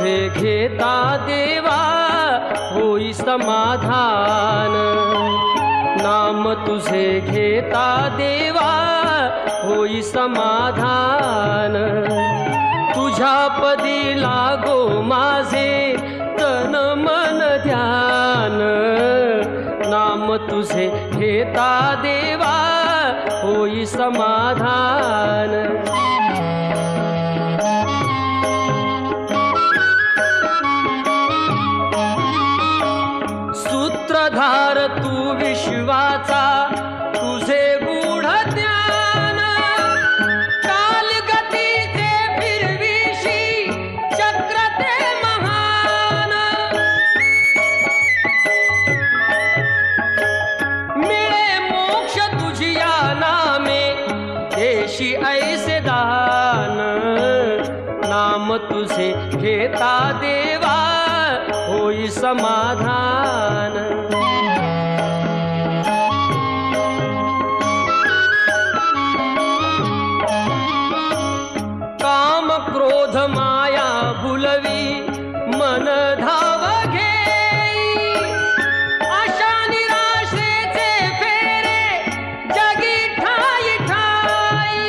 तुझे घेता देवा होई समाधान, नाम तुझे घेता देवा होई समाधान। तुझ्या पदी लागो माझे तन मन ध्यान, नाम तुझे घेता देवा होई समाधान। सूत्रधार तू विश्वाचा तुझे गूढ ज्ञान, कालगतीचे फिरविशी चक्र ते महान। मिळे मोक्ष तुझिया नामे देशी ऐसे दान, नाम तुझे घेता देवा होई समाधान। काम क्रोध माया भुलवी मन धाव घेई, आशा निराशेचे फेरे जगी ठाई ठाई।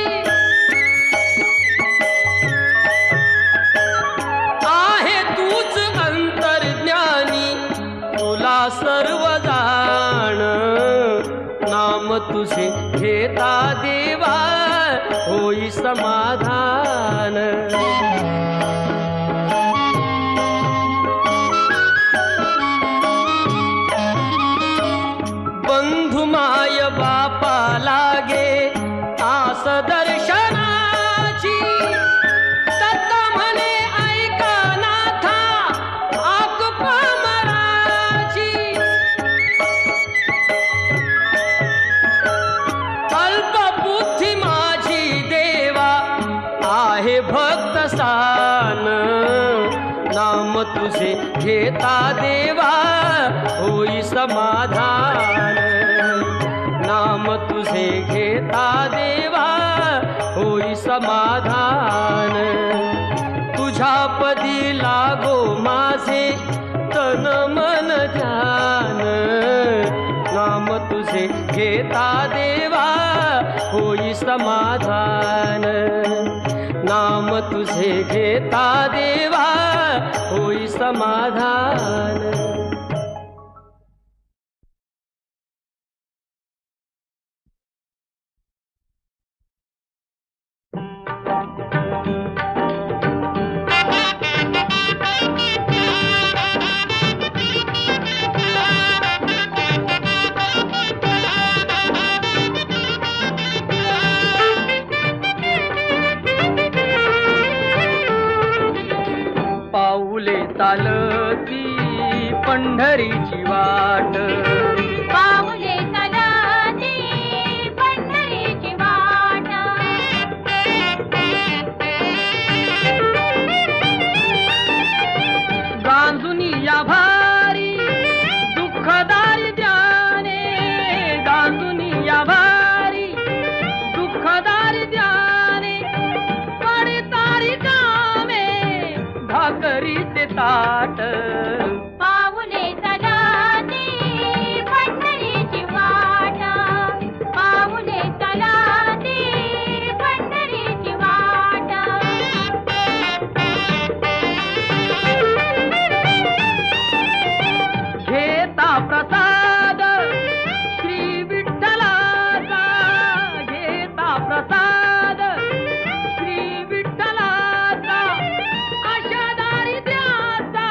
आहे तूच अंतर्ज्ञानी तुला सर्व जाण, नाम तुझे घेता देवा होई समाधान। बंधु माय बापा लागे आस दर्शनाची, तत म्हणे ऐका नाथा आक पामराची। अल्पबुद्धी माझी देवा आहे भक्त सान, नाम तुझे घेता देवा होई समाधान। नाम तुझे घेता देवा होई समाधान। तुझ्या पदी लागो माझे तन मन ध्यान, नाम तुझे घेता देवा होई समाधान। नाम तुझे घेता देवा होई समाधान। पाऊले चालती पंढरीची वाट, पाऊले चालती पंढरीची वाट। गांजुनी या भारी दुःखदारी ध्याने, गांजुनी या भारी दुःखदारी ध्याने। पडतारी कामे भाकरीचे ताट, पाऊले चालती पंढरीची वाट, पाऊले चालती पंढरीची वाट। घेता प्रसाद श्री विठ्ठलाचा, घेता प्रसाद श्री विठ्ठलाचा। अशा दारिद्र्याचा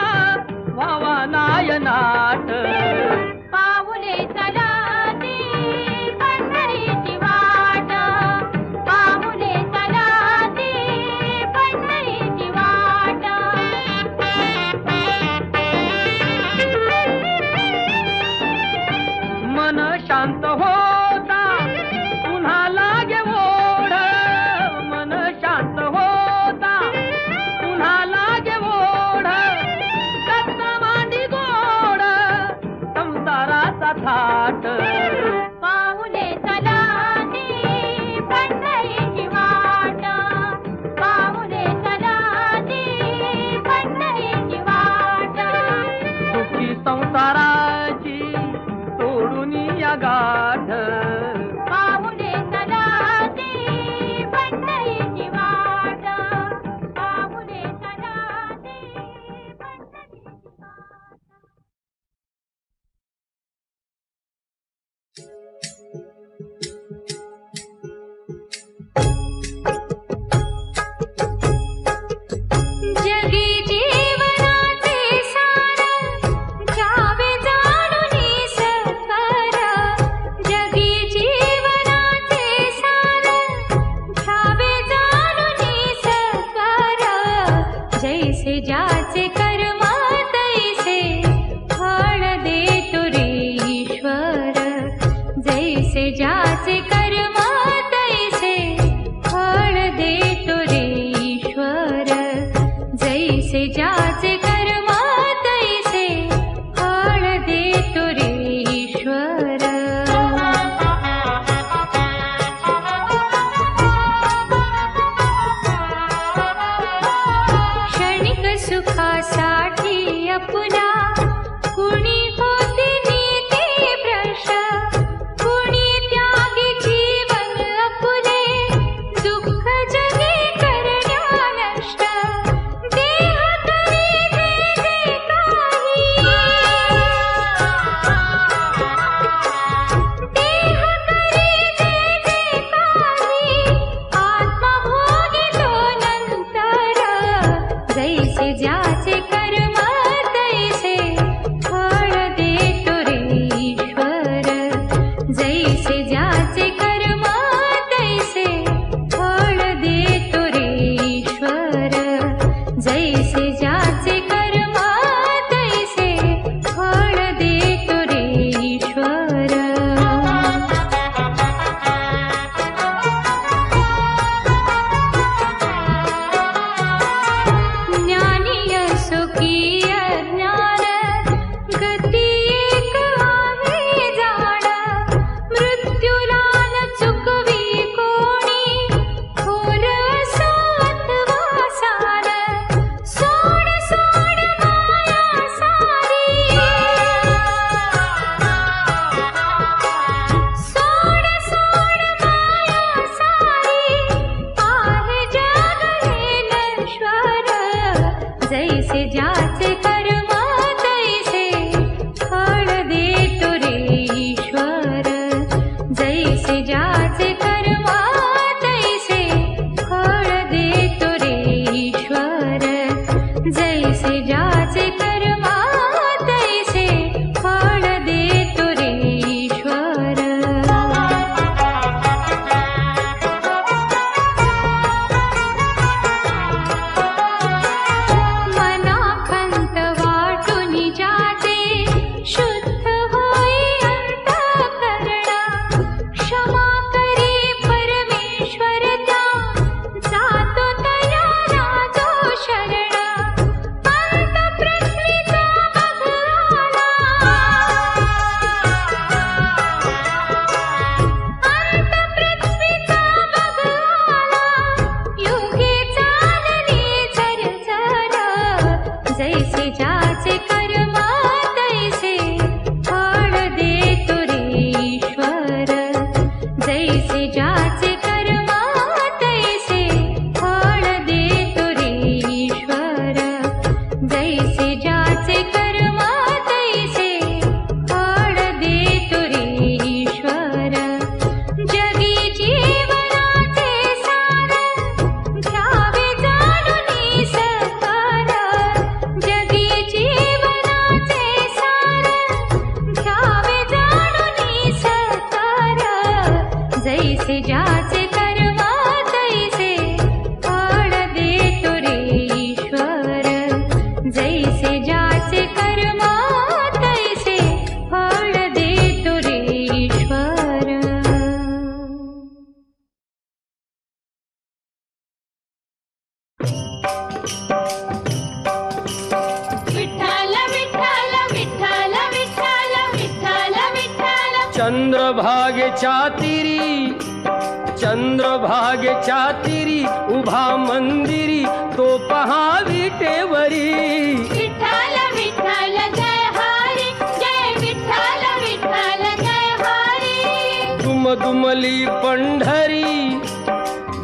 जैसे ज्याचे कर्म तैसे फळ देतो रे ईश्वर. जैसे ज्याचे कर्म तैसे फळ देतो रे ईश्वर. जैसे ज्याचे कर्म तैसे फळ देतो रे ईश्वर. सुखासाठी अपुला कुणी होते नीती भ्रष्ट. कुणी त्यागी जीवन अपुले दुःख जगे करण्या नष्ट. देह करी जे जे काही, देह करी जे जे काही, आत्मा भोगितो नंतर. जैसे ज्याचे कर्म तैसे फळ देतो रे ईश्वर. जैसे ज्याचे कर्म तैसे फळ देतो रे ईश्वर. जैसे ज्याचे कर्म तैसे फळ देतो रे ईश्वर. जैसे ज्याचे कर्म तैसे फळ देतो रे ईश्वर. जैसे ज्याचे कर्म तैसे फळ देतो रे ईश्वर. जैसे ज्याचे कर्म तैसे फळ देतो रे ईश्वर. शुद्ध होई अंतःकरण. क्षमा करी परमेश्वर त्या जातो तया राजो शरण. अंत पृथ्वीचा भगवाना, अंत पृथ्वीचा भगवाना, युगे चालली झरझर. जैसे ज्याचे कर्म तैसे फळ देतो रे ईश्वर. जैसे ज्याचे कर्म तैसे फळ देतो रे ईश्वर. जैसे ज्याचे कर्म तैसे फळ देतो रे ईश्वर. जगी जीवनाचे सार घ्यावे जाणून सकार. जगी जीवनाचे सार घ्यावे जाणून सकार. जैसे ज्याचे कर्म तैसे फळ देतो रे ईश्वर. जैसे ज्याचे कर्म तैसे फळ देतो रे ईश्वर. विठ्ठल विठ्ठल विठ्ठल विठ्ठल विठ्ठल विठ्ठल. चंद्रभागेच्या तीरी, चंद्रभागेच्या तीरी उभा मंदिरी तो पहा विटेवरी. विठ्ठल विठ्ठल जय हरी, जय विठ्ठल विठ्ठल जय हरी. दुमदुमली पंढरी,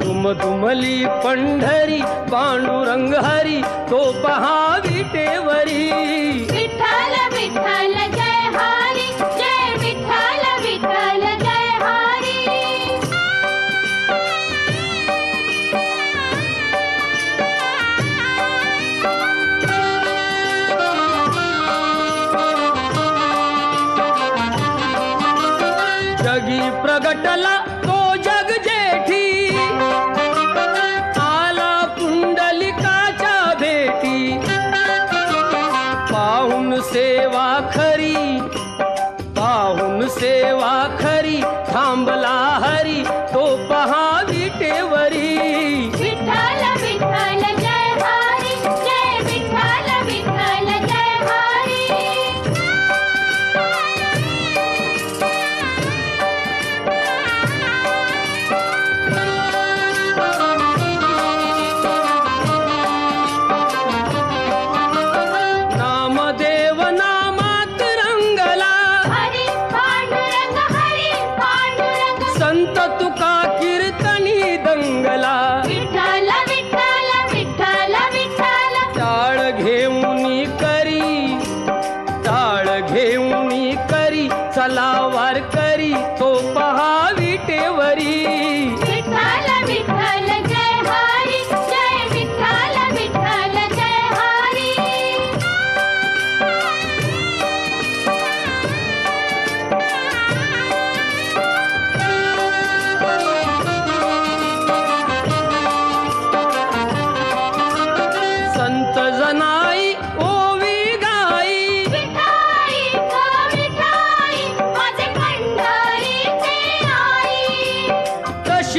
दुमदुमली पंढरी पांडुरंग हरी तो पहा विटेवरी. विठ्ठल विठ्ठल जय हरी, जय विठ्ठल विठ्ठल जय हरी. जगी प्रगटला तो जग जेठी, आला पुंडलिकाच्या भेटी.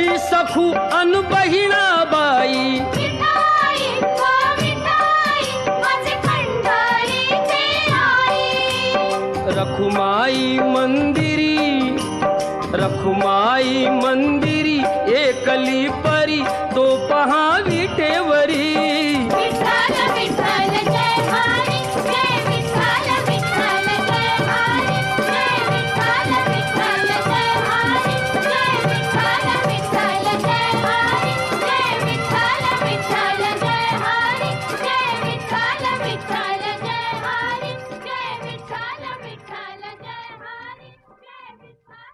ही सखू अन बहिणाबाई विठाई ग विठाई माझे पंढरीचे आई रखुमाई मंदिरी एकली परी तो पहा विटेवरी विठ्ठल विठ्ठल जय हरी जय विठ्ठल विठ्ठल जय हरी जय विठ्ठल विठ्ठल जय हरी जय विठ्ठल विठ्ठल जय हरी जय विठ्ठल विठ्ठल जय हरी जय विठ्ठल विठ्ठल जय हरी जय विठ्ठल विठ्ठल जय हरी जय विठ्ठल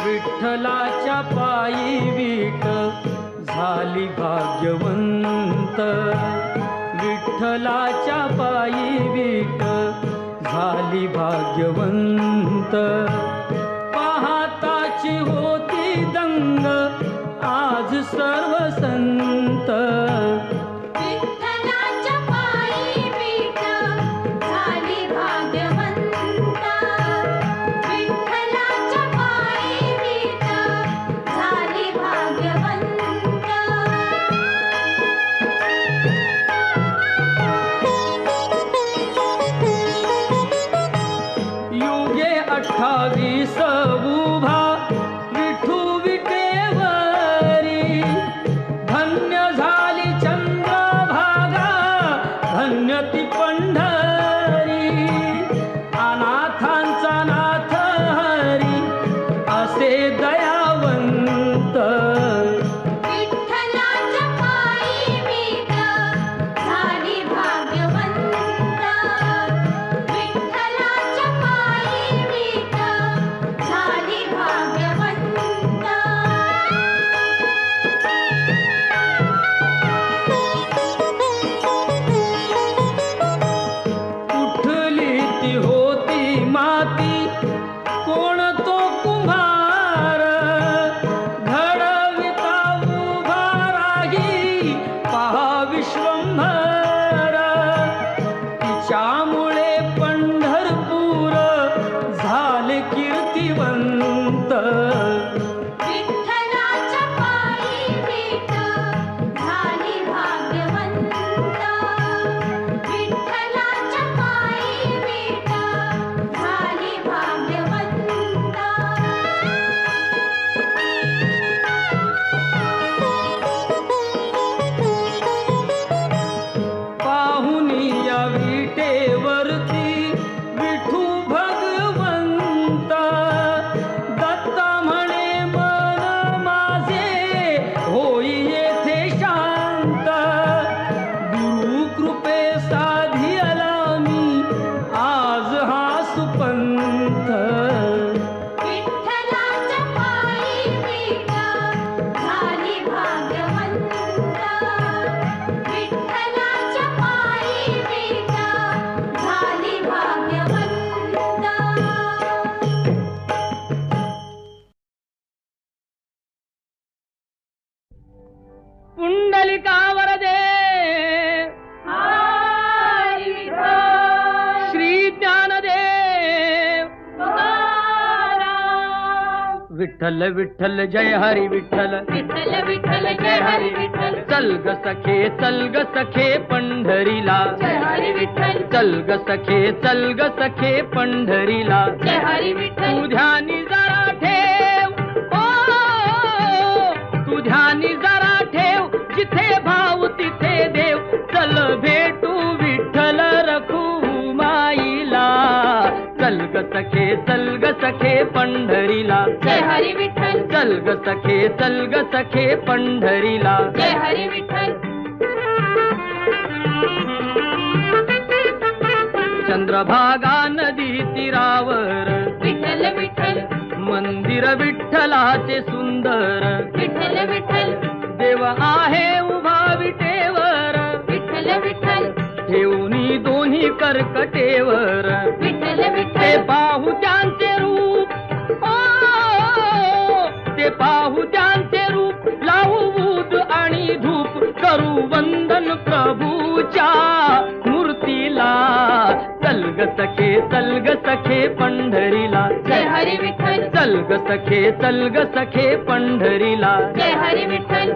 विठ्ठलाच्या पायी वीट झाली भाग्यवंत विठ्ठलाच्या पायी वीट झाली भाग्यवंत पाहताची होती दंग आज सर्व संत विठ्ठलाच्या पायी वीट झाली भाग्यवंत विठ्ठलाच्या पायी वीट झाली भाग्यवंत युगे 28 उभा विठू विटेवरी धन्य झाली चंद्रभागा धन्य ती पंढरी अनाथांचा नाथ हरी असे दयावंत विठ्ठलाच्या पायी वीट झाली भाग्यवंत विठ्ठलाच्या पायी वीट झाली भाग्यवंत उठली ती होती माती कोण तो कुंभार घडविता उभा राही पहा विश्वंभर तिच्यामुळे पंढरपूर झाले कीर्तिवंत विठ्ठलाच्या पायी वीट झाली भाग्यवंत विठ्ठलाच्या पायी वीट झाली भाग्यवंत पाहुनी या विटेवरती विठू भगवंत दत्ता म्हणे मन माझे होई येथे शांत गुरु कृपे साधियला मी आज हा सुपंथ विठ्ठलाच्या पायी वीट झाली भाग्यवंत विठ्ठलाच्या पायी वीट झाली भाग्यवंत पुंडलिकावर दे हरी विठ्ठल श्री ज्ञानदेव तुकाराम विठ्ठल विठ्ठल जय हरी विठ्ठल विठ्ठल विठ्ठल जय हरी विठ्ठल चल ग सखे पंढरीला जय हरी विठ्ठल चल ग सखे पंढरीला जय हरी विठ्ठल तू ध्यानी जरा ठेव तू ध्यानी जरा ठेव जिथे भाव तिथे देव चल भेटू विठ्ठल रखुमाईला चल ग सखे पंढरीला जय हरी विठ्ठल चल ग सखे पंढरीला जय हरी विठ्ठल चंद्रभागा नदी तीरावर विठ्ठल विठ्ठल मंदिर विठ्ठलाचे सुंदर विठ्ठल विठ्ठल देव आहे उभा विटेवर विठ्ठल विठ्ठल ठेवणी दोन्ही कर्कटेवर विठ्ठल ते विठ्ठल पाहू त्यांचे रूप करू वंदन प्रभूच्या मूर्तीला. चल ग सखे पंढरीला. जय हरी विठ्ठल. चल ग सखे पंढरीला. जय हरी विठ्ठल.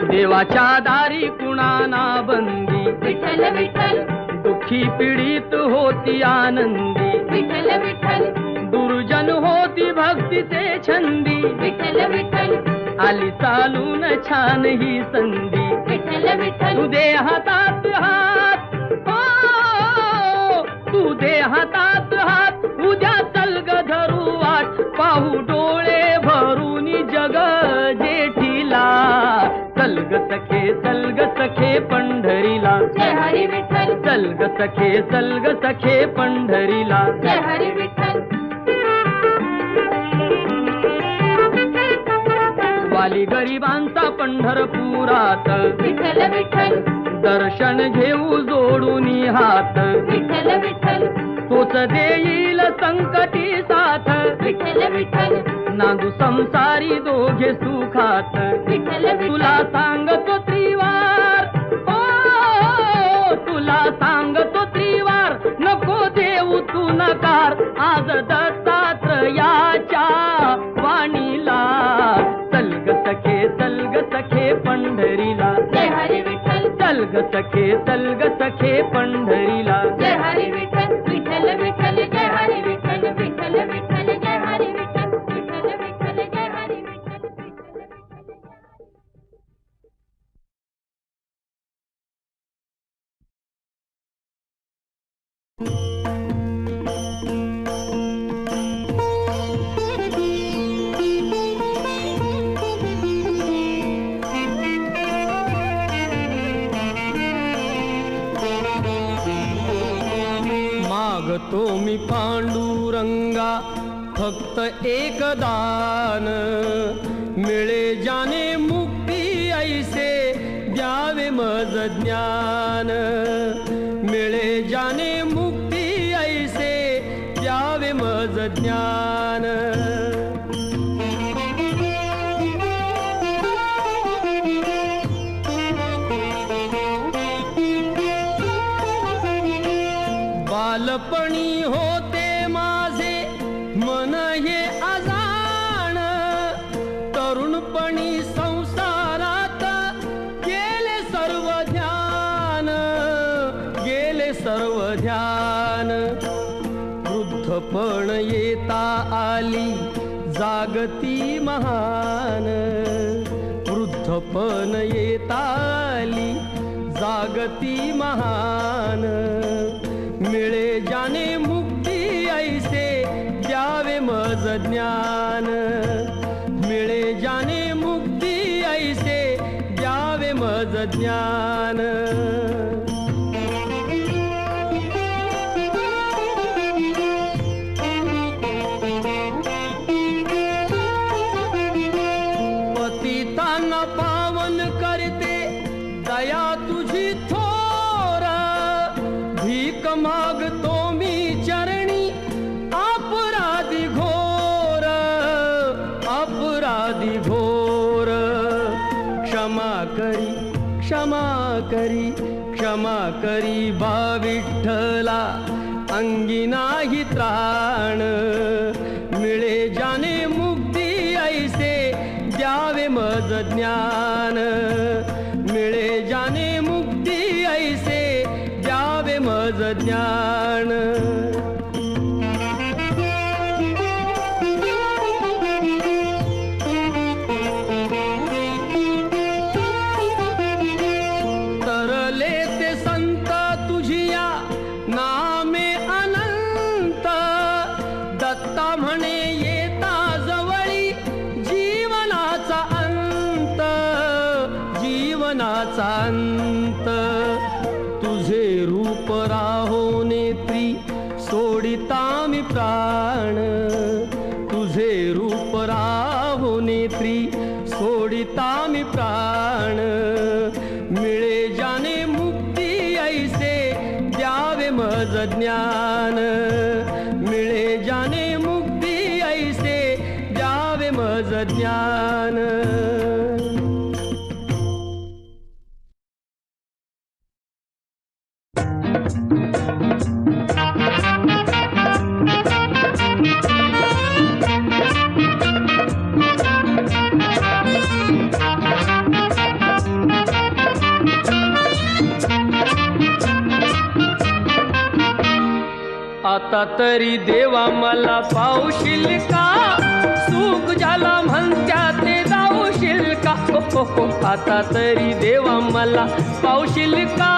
देवाच्या दारी कुणाना बंदी. विठ्ठल विठ्ठल. दुःखी पीडित होती आनंदी. विठ्ठल विठ्ठल. दुर्जन होती भक्तीचे छंदी. विठ्ठल विठ्ठल. आली चालून छान ही संधी. विठ्ठल विठ्ठल. तू दे हातात हात, हो तू दे हातात हात. उद्या चल ग धरू वाट, पाहू डोळे भरून जग जेठीला. चल ग सखे पंढरीला. जय हरी विठ्ठल. चल ग सखे पंढरीला. जय हरी विठ्ठल. वाली गरिबांचा पंढरपुरात. विठ्ठल विठ्ठल. दर्शन घेऊ जोडून हात. विठ्ठल विठ्ठल. तोच देईल संकटी साथ. विठ्ठल विठ्ठल. नांदू संसारी दोघे सुखात. विठ्ठल विठ्ठल. तुला सांगतो त्रिवार, ओ तुला सांगतो त्रिवार. नको देऊ तू नकार आज दत्तात्रयाच्या वाणीला. चल ग सखे पंढरीला. जय हरी विठ्ठल. चल ग सखे पंढरीला. जय हरी विठ्ठल. विठ्ठल विठ्ठल. जय हरी विठ्ठल. विठ्ठल विठ्ठल. जय हरी विठ्ठल. विठ्ठल विठ्ठल. जय हरी विठ्ठल. मागतो मी पांडुरंगा फक्त एक दान. मिळे जाने मुक्ती ऐसे द्यावे मज ज्ञान. मिळे जाने मुक्ती ऐसे द्यावे मज ज्ञान. बालपणी होते माझे मन हे अजाण. तरुणपणी संसारात गेले सर्व ध्यान. गेले सर्व ध्यान. वृद्धपण येता आली जागती महान. वृद्धपण येता आली जागती महान. मिळे जाने मुक्ती ऐसे द्यावे मज ज्ञान. मिळे जाने मुक्ती ऐसे द्यावे मज ज्ञान. पतितांना पावन करते दया तुझी थोर. भीक मागतो मी चरणी अपराधी घोर. अपराधी घोर. क्षमा करी क्षमा करी क्षमा करी बा विठ्ठला. अंगी नाही त्राण. मिळे जाने मुक्ती ऐसे द्यावे मज ज्ञान. मिळे जाने मुक्ती ऐसे द्यावे मज ज्ञान. तरले ते संत तुझिया नामे अनंत. दत्ता म्हणे येता जवळी जीवनाचा अंत. जीवनाचा अंत. तुझे रूप राहो नेत्री सोडिता मी प्राण. तुझे रूप राहो नेत्री सोडिता मी प्राण. मिळे जाने मुक्ती ऐसे द्यावे मज ज्ञान. मिळे जाने मुक्ती ऐसे द्यावे मज ज्ञान. आता तरी देवा मला पावशील का, सुख ज्याला म्हणत्या ते जाऊशील का. आता तरी देवा मला पावशील का,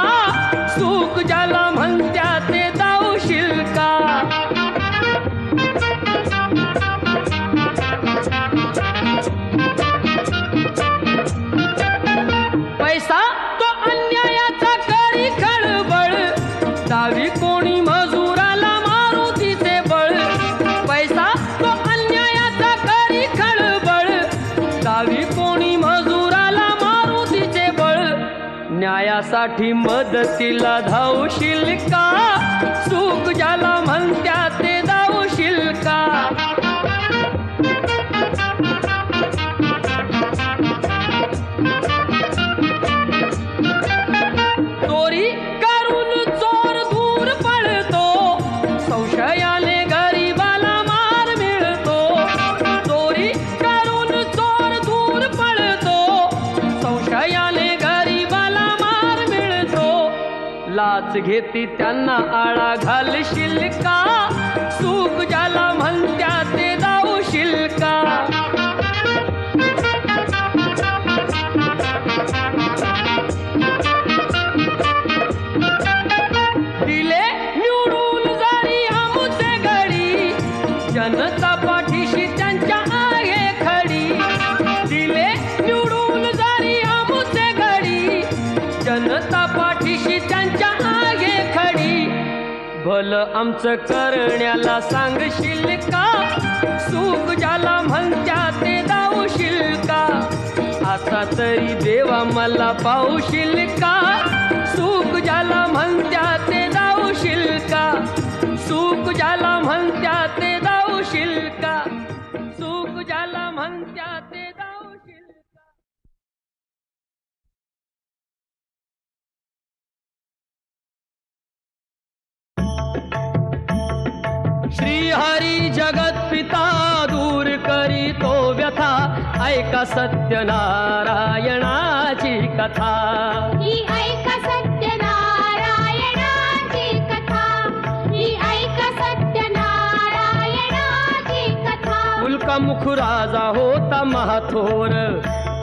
सुख ज्याला म्हणत्या ते जाऊशील का. पैसा तो अन्यायाचा करी खळबळ, दावी कोणी मजुराला मारुतीचे बळ. पैसा तो अन्यायाचा करी खळबळ, दावी कोणी मजुराला मारुतीचे बळ. न्यायासाठी मदतीला धावशील का, सुख ज्याला म्हणत्या ते धावशील का. चोरी करून चोर दूर पळतो, संशयाने गरीबाला मार मिळतो. चोरी करून चोर दूर पळतो, संशयाने गरीबाला मार मिळतो. लाच घेती त्यांना आळा घालशील का, सुख ज्याला म्हणत्या ते जाऊशील का. दिले निवडून जरी आमुचे घडी, जनता पाठीशी त्यांच्या आहे खडी. दिले निवडून जरी आमुचे घडी, जनता पाठीशी त्यांच्या आहे खडी. भलं आमचं करण्याला सांगशील का, सुख ज्याला म्हणत्या ते जाऊशील का. आता तरी देवा मला पावशील का, सुख ज्याला म्हणत्या ते जाऊशील का. सुख ज्याला म्हणत्या ते जाऊशील का, सुख ज्याला म्हणत्या ते जाऊशील का. श्री हरी जगत पिता दूर करी तो व्यथा, ऐका सत्यनारायणाची कथा. ही ऐका सत्यनारायणाची कथा, ही ऐका सत्यनारायणाची कथा. उल्कामुख राजा होता महाथोर,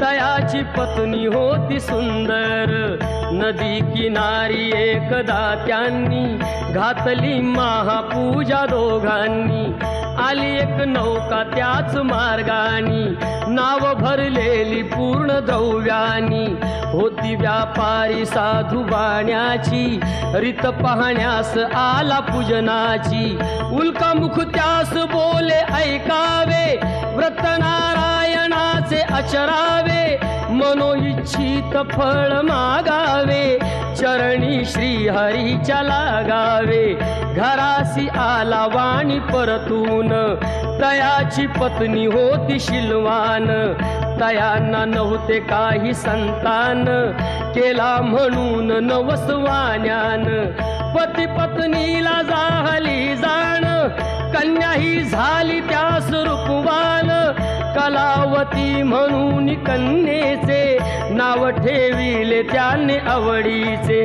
तयाची पत्नी होती सुंदर. नदी किनारी एकदा त्यांनी घातली महापूजा दोघांनी. आली एक नौका त्याच मार्गानी, नाव भरलेली पूर्ण द्रव्यानी. होती व्यापारी साधू बाण्याची, रीत पाहण्यास आला पूजनाची. उल्कामुख त्यास बोले ऐकावे, व्रत नारायणाचे आचरावे. मनोइच्छित फळ मागावे, चरणी श्री हरीच्या लागावे. घरासी आला वाणी परतून, तयाची पत्नी होती शिलवान. तयांना नव्हते काही संतान, केला म्हणून नवसवान्यान. पती पत्नीला झाली जाण, कन्या ही झाली त्यास रूपवान. कलावती म्हणून कन्येचे, नाव ठेविले त्याने आवडीचे.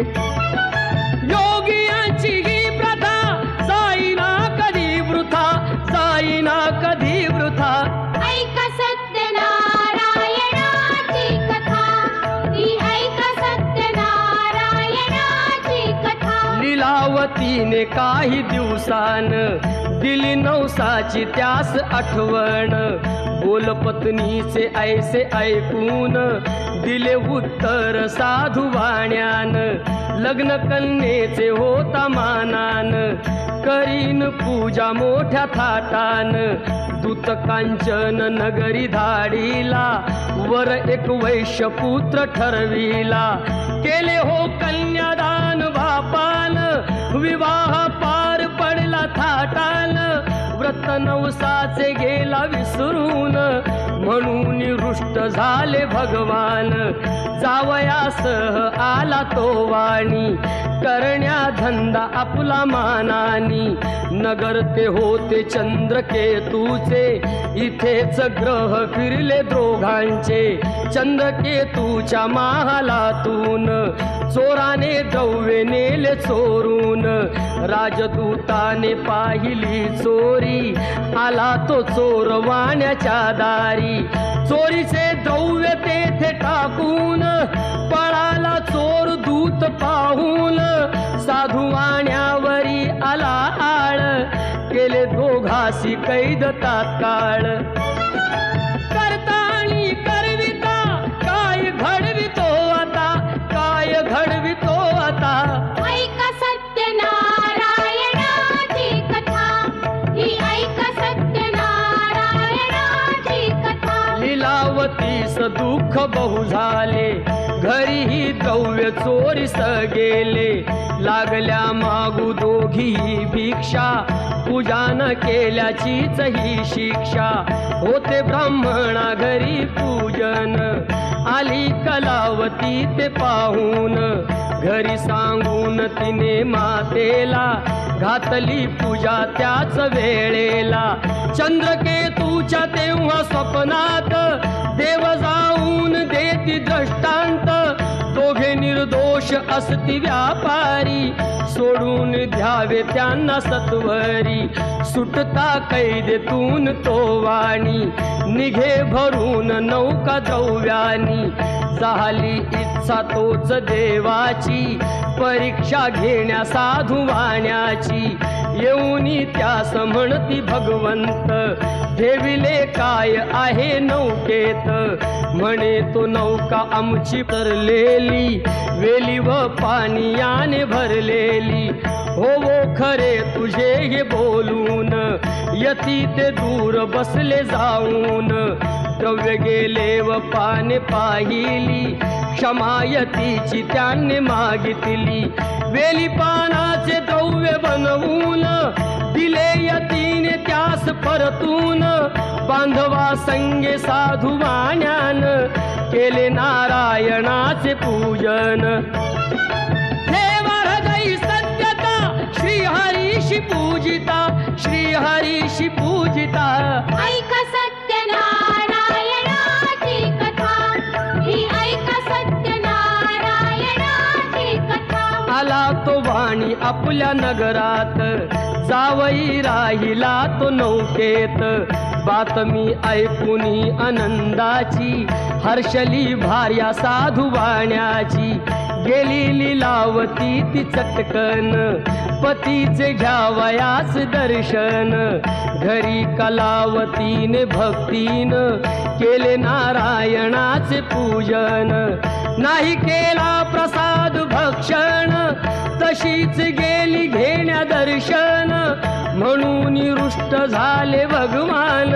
योगियांची ही प्रथा, जाईना कधी वृथा, जाईना कधी वृथा. ऐका सत्यनारायणाची कथा, ही ऐका सत्यनारायणाची कथा. लीलावतीने काही दिवसान, दिली नवसाची त्यास आठवण. बोल पत्नीचे ऐसे ऐकून, दिले उत्तर साधू वाण्यान. लग्न कन्येचे होता मानान, करीन पूजा मोठ्या थाटान. दूत कांचन नगरी धाडीला, वर एक वैश्य पुत्र ठरविला. केले हो कन्यादान बापान, विवाह पार पडला थाटान. व्रत नवसाचे गेला विसरून, म्हणून रुष्ट झाले भगवान. जावयासह आला तो वाणी, करण्या धंदा आपला मानानी. नगर ते होते चंद्रकेतूचे, इथेच ग्रह फिरले दोघांचे. चंद्रकेतूच्या महालातून चोराने द्रव्य नेले चोरून. राजदूताने पाहिली चोरी, आला तो चोर वाण्याच्या दारी. चोरीचे द्रव्य तेथे टाकून पळाला चोर दूत पाहून. साधू वाण्यावरी आला आळ, केले दोघासी कैद तात्काळ. करता आणि करविता काय घडवितो आता, काय घडवितो आता. ऐका सत्यनारायणाची कथा, ही ऐका सत्यनारायणाची कथा. लीलावतीस दुःख बहु झाले, घरीही द्रव्य चोरीस गेले. लागल्या मागू दोघी भिक्षा, पूजा न केल्याचीच ही शिक्षा. होते ब्राह्मणा घरी पूजन, आली कलावती ते पाहून. घरी सांगून तिने मातेला, घातली पूजा त्याच वेळेला. चंद्रकेतूच्या तेव्हा स्वप्नात देव जाऊन देती दृष्टांत. दोघे निर्दोष असती व्यापारी, सोडून द्यावे त्यांना सत्वरी. सुटता कैदेतून तो वाणी, निघे भरून नौका द्रव्यानी. झाली इच्छा तोच देवाची, परीक्षा घेण्या साधू वाण्याची. येऊनी त्यास म्हणती भगवंत, ठेविले काय आहे नौकेत. म्हणे तो नौका आमची तरलेली, वेली व पाण्याने भरलेली. हो खरे तुझे हे बोलून, यती ते दूर बसले जाऊन. द्रव्य गेले व पाने पाहिली, क्षमायतीची त्यांनी मागितली. वेली पानाचे द्रव्य बनवून, दिले यतीने त्यास परतून. बांधवा संगे साधू वाण्यान, केले नारायणाचे पूजन. ठेवा हृदयी सत्यता, श्रीहरीशी पूजिता, श्रीहरीशी पूजिता. ऐका सत्यनारायणाची कथा, ही ऐका सत्यनारायणाची कथा. आला तो वाणी आपल्या नगरात, जावई राहिला तो नौकेत. बातमी ऐकुनी आनंदाची, हर्षली भार्या साधू वाण्याची. गेली लीलावती ती चटकन, पतीचे घ्यावयास दर्शन. घरी कलावतीने भक्तीन, केले नारायणाचे पूजन. नाही केला प्रसाद भक्षण, तशीच गेली घेण्या दर्शन. म्हणून रुष्ट झाले भगवान,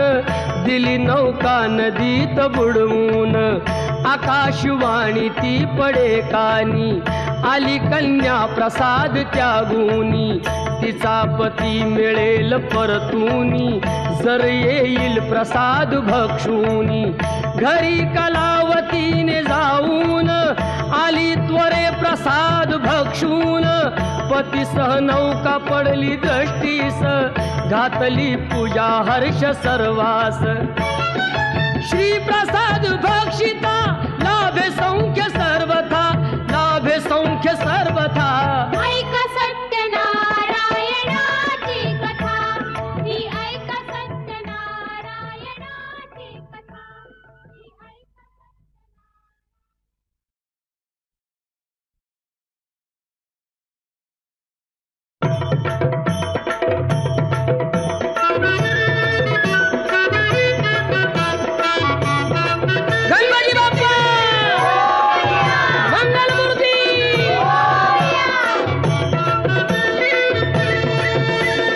दिली नौका नदीत बुडवून. आकाशवाणी ती पडे कानी, आली कन्या प्रसाद त्यागुनी. तिचा पती मिळेल परतूनी, जर येईल प्रसाद भक्षुनी. घरी कलावतीने जाऊन, आली त्वरे प्रसाद भक्षून. पतीसह नौका पडली दृष्टीस, घातली पूजा हर्ष सर्वास. श्री प्रसाद भक्षिता, लाभे सौख्य सर्वथा, लाभे सौख्य सर्वथा. ऐका सत्यनारायणाची कथा, ही ऐका सत्यनारायणाची कथा, ही ऐका. गणपती बाप्पा मंगलमूर्ती.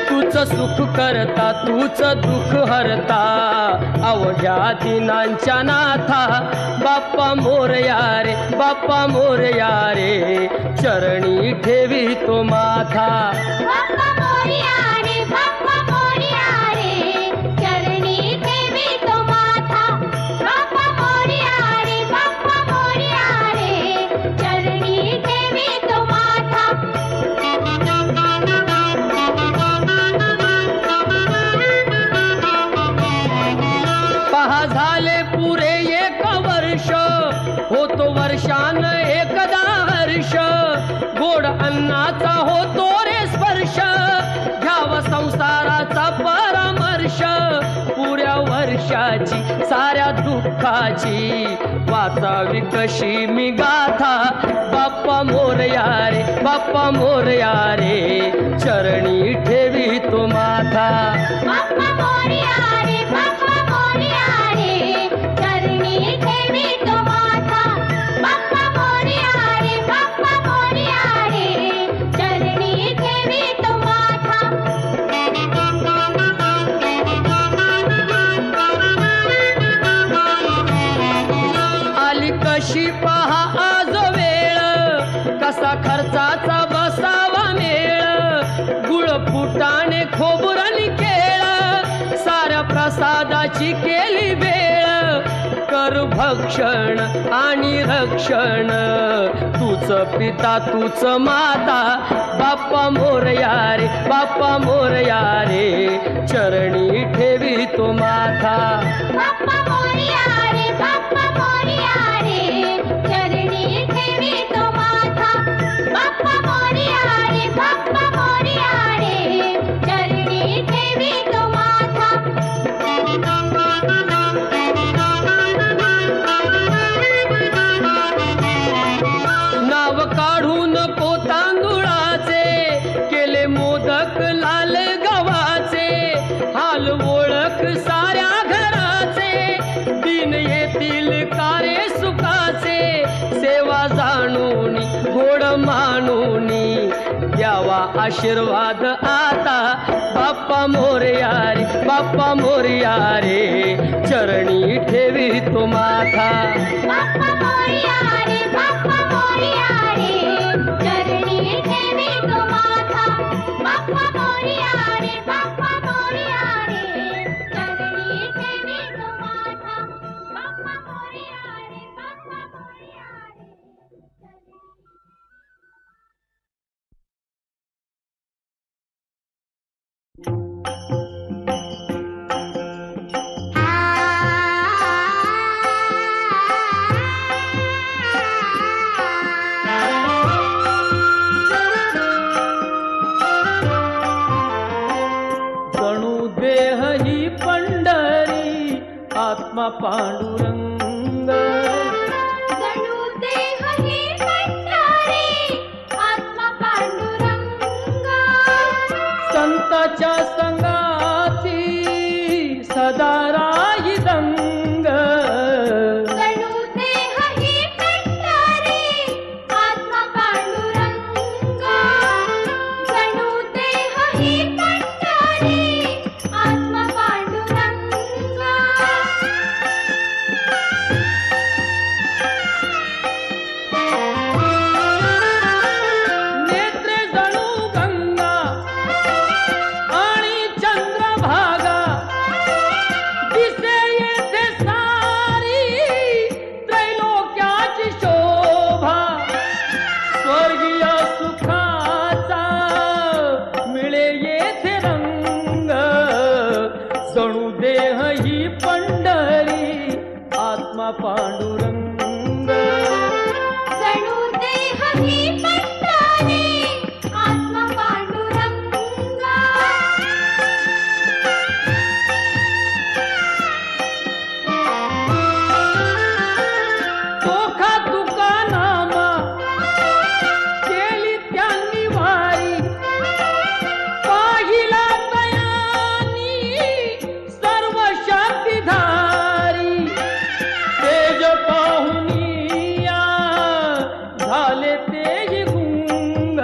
तूच सुख करता, तूच दुःख हरता, अवघ्या दिनांच्या नाथा. बाप्पा मोरया रे, बाप्पा मोरया रे, चरणी ठेवी तो माथा. बाप्पा मोरया रे, बाप्पा मोरया रे, चरणी ठेवी तो माथा. बाप्पा मोरया रे, बाप्पा मोरया रे, चरणी ठेवी तो माथा. सुखाची साऱ्या दुःखाची वाचावी कशी मी गाथा बाप्पा मोरया रे बाप्पा मोरया रे चरणी ठेवी तो माथा बाप्पा मोरया रे बाप्पा मोरया रे चरणी ठेवी तो माथा बाप्पा मोरया रे बाप्पा मोरया रे चरणी ठेवी तो माथा आली कशी पहा आज वेळ कसा खर्चाचा बसावा मेळ गुळ फुटाणे खोबरणी केळ साऱ्या प्रसादाची केली वेळ कर भक्षण आणि रक्षण तूच पिता तूच माता बाप्पा मोरया रे बाप्पा मोरया रे चरणी ठेवी तो माथा बाप्पा मोरया रे बाप्पा मोरया रे चरणी ठेवी तो माथा बाप्पा मोरया रे बाप्पा मोरया रे चरणी ठेवी तो माथा नाव काढून पोतांदुळाचे केले मोदक लाल गव्हाचे हाल ओळख साऱ्या घराचे दिन येतील कारे सुखाचे सेवा जाणून गोड मानून द्यावा आशीर्वाद आता बाप्पा मोरया रे बाप्पा मोरया रे चरणी ठेवी तो माथा बाप्पा मोरया रे बाप्पा मोरया रे चरणी ठेवी तो माथा बाप्पा मोरया रे बाप्पा मोरया रे चरणी ठेवी तो माथा बाप्पा मोरया रे बाप्पा मोरया रे जणू देह ही पंढरी आत्मा पांडुरंग जणू देह ही पंढरी आत्मा पांडुरंग संताच्या संगाती सदा राही दंग जणू देह ही पंढरी आत्मा पांडुरंग जणू देह ही पंढरी आत्मा पांडुरंग नेत्रे जणू गंगा आणि चंद्रभागा दिसे येथे सारी त्रैलोक्याची शोभा स्वर्गीय सुखाचा मिळे येथे रंग जणू देह ही पंढरी आत्मा पांडुरंग जणू देह ही पंढरी आत्मा पांडुरंग चोखा तुका नामा केली त्यांनी वारी पाहिला तयानी सर्व शक्तिधारी तेज पाहुनिया झाले तेही गुंग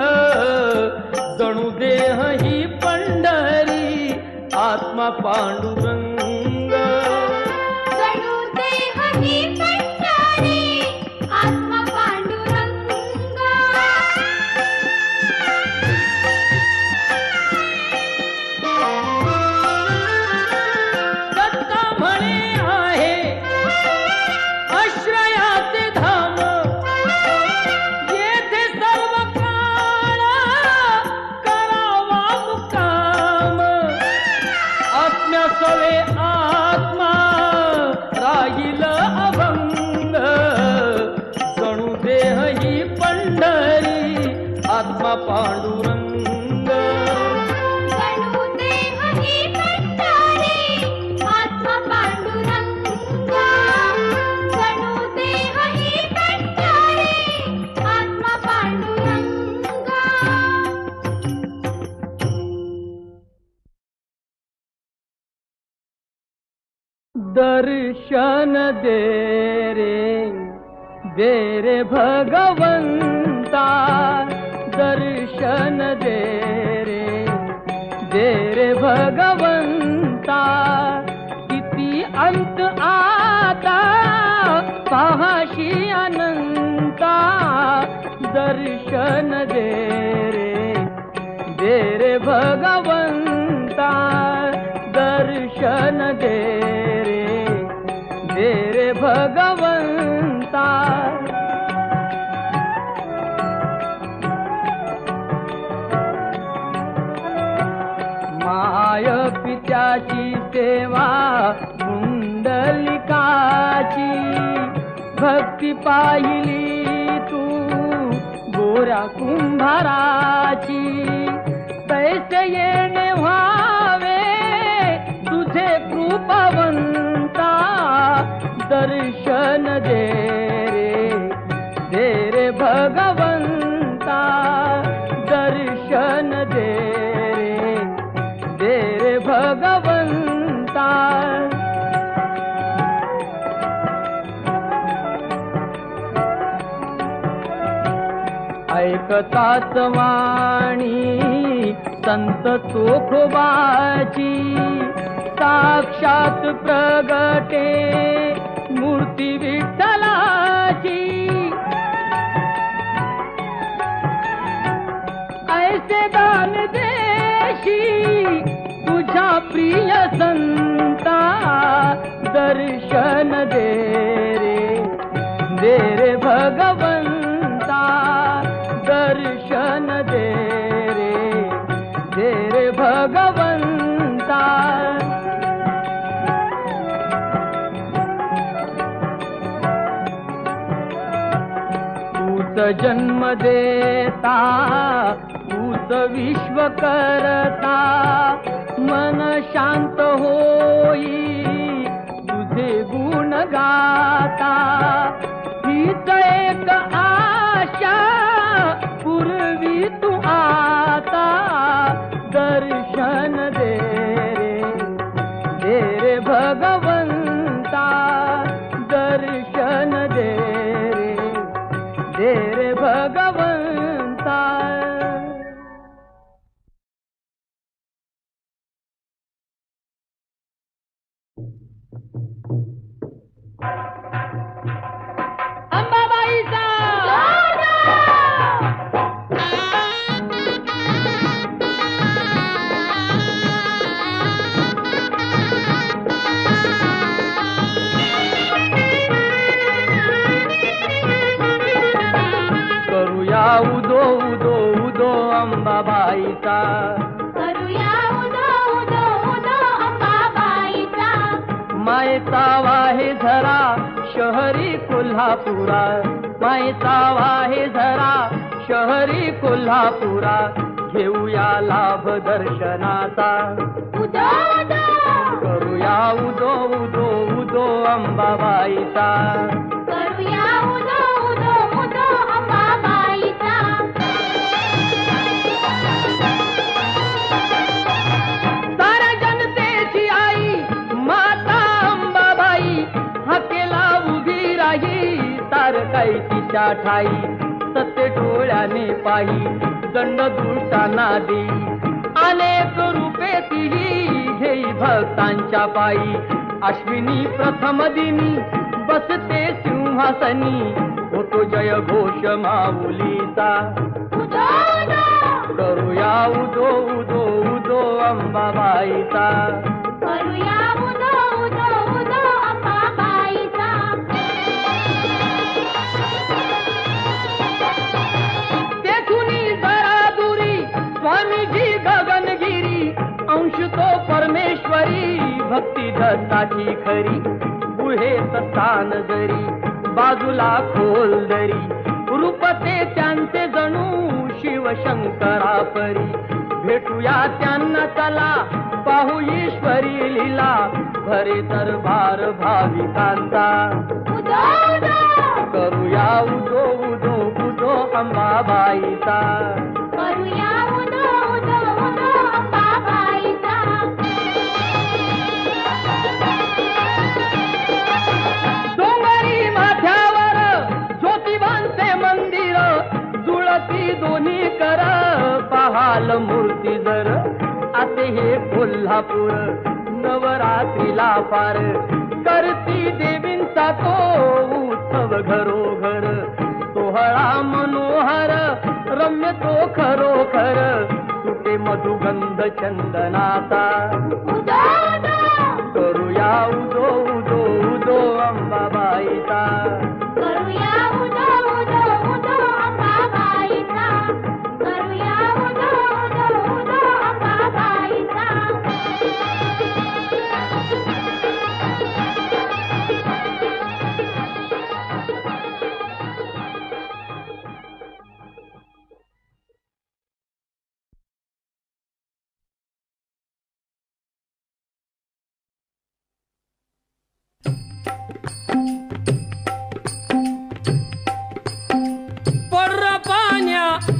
जणू देह ही पंढरी आत्मा पांडुरंग जणू देह ही पंढरी आत्मा पांडुरंग दत्ता म्हणे आहे आश्रयाचे धाम येथे सर्व काळ करावा मुक्काम आत्म्या सवे दर्शन दे रे भगवंता, दर्शन दे रे भगवंता, किती अंत आता पाहाशी अनंता, दर्शन दे रे भगवंता, दर्शन दे रे भगवंता. माय पित्याची सेवा कुंडलिकाची, भक्ती पाहिली तू गोऱ्या कुंभाराची, तैसे येणे व्हावे तुझे कृपावंता, दर्शन दे रे भगवंता, दर्शन दे रे भगवंता. ऐकताच वाणी संत तुकोबाची, साक्षात प्रगटे मूर्ती विठ्ठलाची, ऐसे दान देशी तुझ्या प्रिय संता, दर्शन दे रे भगवंता, दर्शन दे रे भगवंता. तूच जन्म देता, तूच विश्व करता, मन शांत होई तुझे गुण गाता, हीच एक आशा पूर्वी तू आता, दर्शन दे रे भगवंता, दर्शन दे रे भगवंता. अंबाबाईचा करूया उदो उदो उदो अंबाबाईचा, करूया उदो उदो उदो अंबाबाईचा, मायेचा वाहे झरा शहरी कोल्हापुरा, मायेचा वाहे झरा शहरी कोल्हापुरा, घेऊया लाभ दर्शनाचा, उदो उदो करूया उदो उदो उदो अंबाबाईचा. करूया उदो उदो उदो अंबाबाईचा, साऱ्या जनतेची आई माता अंबाबाई, हाकेला उभी राही तारकाई तिच्या ठाई, सत्य डोळ्याने पाही दंड दुष्टांना देई, अनेक रूपे तिही घेई भक्तांच्या पायी, अश्विनी प्रथम दिनी बसते सिंहासनी, होतो जय घोष माऊलीचा, उदो उदो करूया उदो उदो उदो अंबाबाईचा. करूया उदो उदो उदो अंबाबाईचा, तेथुनी जरा दुरी स्वामीजी गगनगिरी, अंश तो परमेश्वरी भक्ती दत्ताची खरी, गुहेत स्थान जरी बाजूला खोल दरी, रूपते त्यांचे जणू शिवशंकरा परी, भेटूया त्यांना चला पाहू ईश्वरी लीला, भरे दरबार भाविकांचा, उदो उदो करूया उदो उदो उदो अंबाबाईचा. करूया उदो उदो उदो अंबाबाईचा, असे हे कोल्हापूर नवरात्रीला फार करती देवींचा तो उत्सव घरोघर सोहळा मनोहर रम्य तो खरोखर सुटे मधुगंध चंदनाचा करूया उदो उदो उदो अंबाबाईचा करूया उदो उदो उदो अंबाबाईचा करूया उदो उदो उदो अंबाबाईचा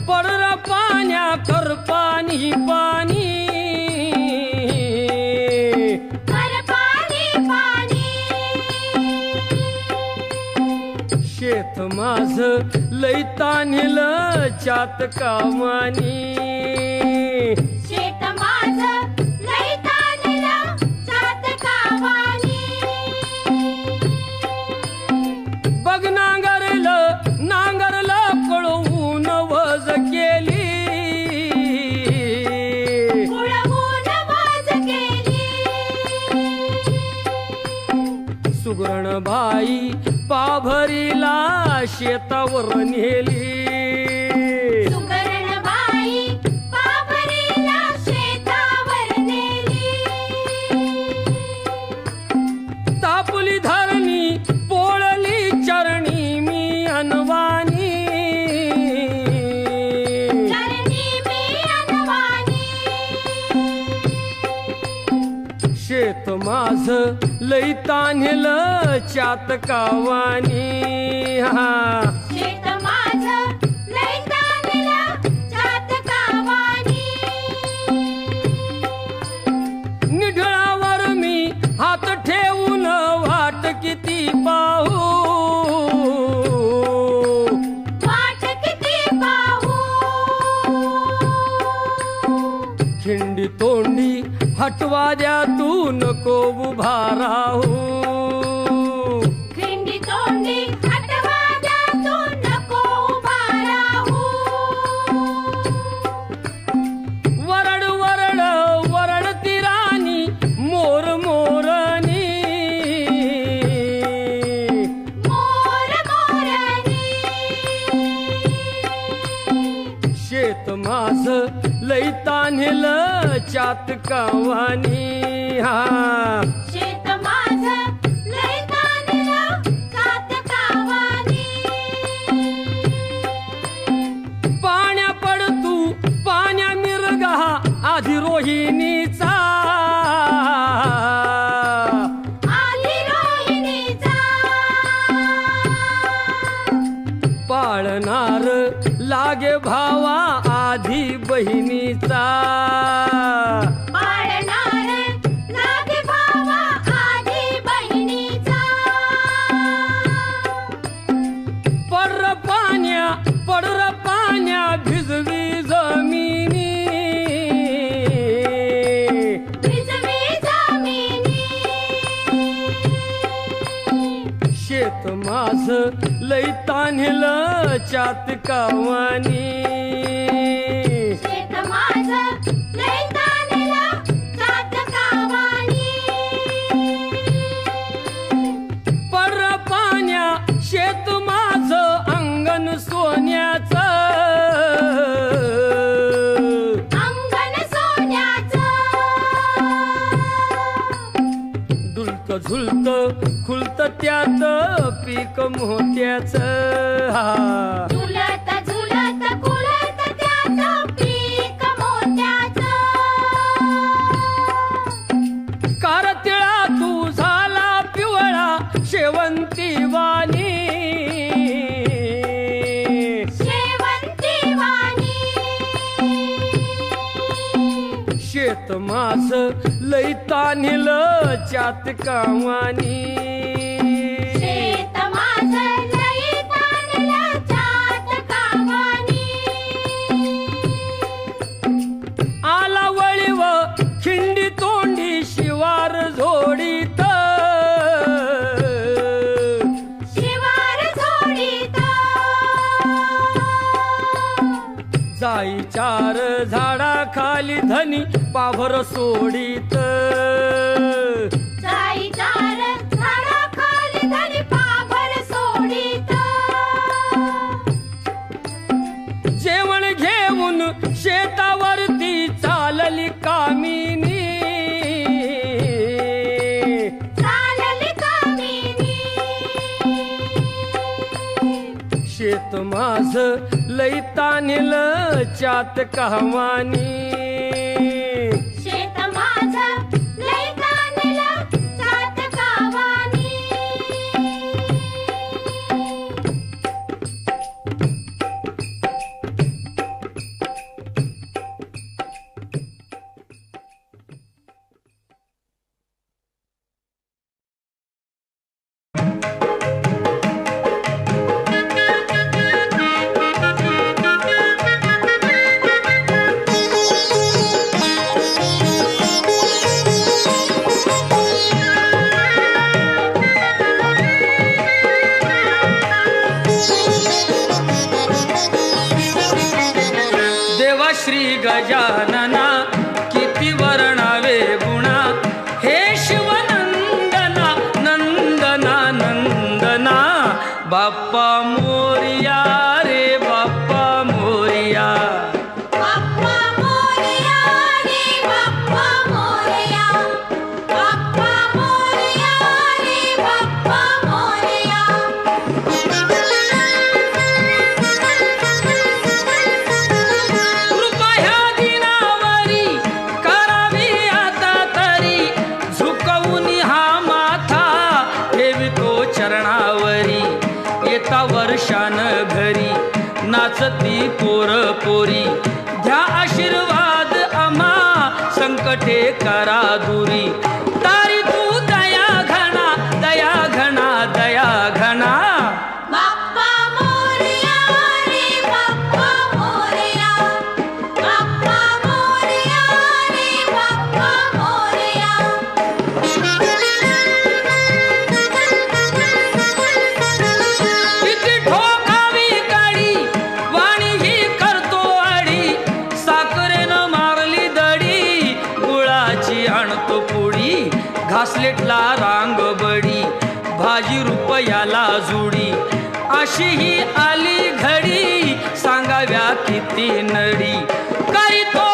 पडर पाण्या कर पाणी पाणी कर पाणी पाणी शेत माझ लई तान्हिल चातकावानी शेत माझं लई ताणलं चातकावानी बघ नांगरल कळवून वज केली कुळवून वाज केली सुगरण बाई पाभरीला शेतावर नेली सुगरणबाई पाभरीला शेतावर नेली तापली धरणी पोळली चरणी मी अनवानी चरणी मी अनवानी शेत माझ लई तान्हिल चातकावानी शेत माझं लई ताणलं चातकावानी निढळावर मी हात ठेवून वाट किती पाहू वाट किती पाहू खिंडी तोंडी हटवा द्या तू नको उभा राहू खिंडी तोंडी हटवा द्या तू नको उभा राहू वरड वरड वरडती राणी मोर मोरनी मोर मोरनी शेत माझ लई तान्हिल चातकावानी शेत माझं लई ताणलं चातकावानी पाण्या पड तू पाण्या मिरगा आधी रोहिणीचा आली रोहिणीचा पाळणार लागे भावा आधी बहिणीचा पाळणार लागे भावा आधी बहिणीचा पडर पाण्या भिजवी जमिनी भिजवी जमिनी शेत माझ लई तान्हिल चातकावानी शेत माझं लई ताणलं चातकावानी पडर पाण्या शेत माझ अंगण सोन्याचं अंगण सोन्याचं डुलत झुलत खुलत त्यात पीक मोत्याचं झुलत झुलत कुळत त्याचं पीक मोत्याचं कारतिळा तू झाला पिवळा शेवंती वाणी शेवंती वाणी शेत माझ लई तान्हिल चातकावानी शेत माझं लई ताणलं चातकावानी आला वळीव झाडाखाली धनी पाभर सोडीत जाईचार झाडाखाली धनी पाभर सोडीत जेवण घेऊन शेतावरती चालली कामिनी चालली कामिनी शेत माझ लई तानिल चात कहवानी शेत माझं लय ताणलं जात गावानी देवा श्री गजानना किती वर्णावे गुणा हे शिवनंदना नंदना नंदना बाप्पा मोरिया रे बाप्पा मोरिया बाप्पा मोरया रे बाप्पा मोरया बाप्पा मोरया रे बाप्पा मोरया कृपा ह्या दिनावरी करावी आता तरी झुकवून हा माथा ठेवितो चरणावरी येता वर्षान घरी नाचती पोर पोरी द्या आशीर्वाद आम्हा संकटे करा दुरी तारी तू दया घना दया घना दया घना बाप्पा मोरया रे बाप्पा मोरया बाप्पा मोरया रे बाप्पा मोरया किती ठोकावी काडी वाणी ही करतो आडी साखरेनं मारली दडी गुळाची आणतो पुडी घासलेटला रांग बडी भाजी रुपयाला जुडी अशी ही आली घडी सांगाव्या किती नडी करीतो